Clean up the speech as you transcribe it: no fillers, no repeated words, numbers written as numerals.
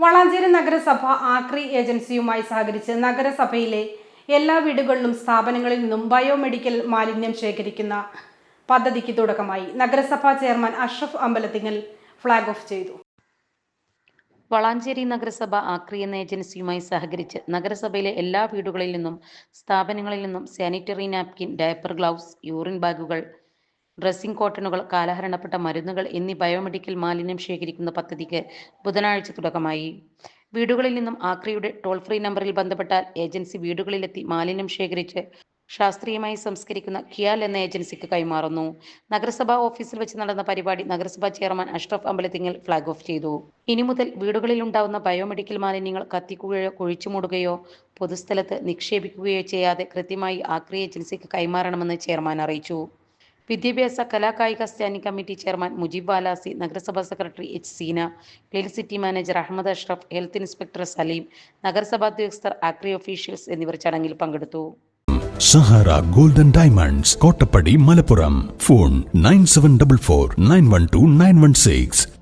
വളാഞ്ചേരി നഗരസഭ ആക്രി ഏജൻസിയുമായി സഹകരിച്ച് നഗരസഭയിലെ എല്ലാ വീടുകളിലും സ്ഥാപനങ്ങളിൽ നിന്നും ബയോമെഡിക്കൽ മാലിന്യം ശേഖരിക്കുന്ന പദ്ധതിക്ക് തുടക്കമായി. നഗരസഭാ chairman Ashraf Ambalathingal flag off ചെയ്തു. വളാഞ്ചേരി നഗരസഭ ആക്രി എന്ന ഏജൻസിയുമായി സഹകരിച്ച് നഗരസഭയിലെ എല്ലാ വീടുകളിൽ നിന്നും സ്ഥാപനങ്ങളിൽ നിന്നും sanitary napkin, diaper, gloves, urine ബാഗുകൾ, ഡ്രസ്സിംഗ് കോട്ടണുകൾ, കാലഹരണപ്പെട്ട മരുന്നുകൾ എന്നീ ബയോമെഡിക്കൽ മാലിന്യം ശേഖരിക്കുന്ന പദ്ധതിക്ക് ബുധനാഴ്ച തുടക്കമായി. വീടുകളിൽ നിന്നും ആക്രിയുടെ ടോൾ ഫ്രീ നമ്പറിൽ ബന്ധപ്പെട്ടാൽ ഏജൻസി വീടുകളിലെത്തി മാലിന്യം ശേഖരിച്ച് ശാസ്ത്രീയമായി സംസ്കരിക്കുന്ന കിയാൽ എന്ന ഏജൻസിക്ക് കൈമാറുന്നു. നഗരസഭാ ഓഫീസിൽ വെച്ച് നടന്ന പരിപാടി നഗരസഭാ chairman Ashraf Ambalathingal flag off ചെയ്തു. ഇനി മുതൽ വീടുകളിൽ ഉണ്ടാവുന്ന ബയോമെഡിക്കൽ മാലിന്യങ്ങൾ കത്തിക്കുകയോ കുഴിച്ചുമൂടുകയോ പൊതുസ്ഥലത്ത് നിക്ഷേപിക്കുകയോ ചെയ്യാതെ കൃത്യമായി ആക്രി ഏജൻസിക്ക് കൈമാറണമെന്ന് ചെയർമാൻ അറിയിച്ചു. വിദ്യാഭ്യാസ കലാകായിക standing committee chairman Mujeeb Valasi, നഗരസഭാ secretary H Seena, clean city manager Ahammed Ashraf, health inspector Saleem, നഗരസഭാ ഉദ്യോഗസ്ഥർ, ആക്രി ഒഫീഷ്യൽസ് എന്നിവർ ചടങ്ങിൽ പങ്കെടുത്തു. Sahara golden diamonds, Kottappadi, Malappuram. Phone 9744 912 916.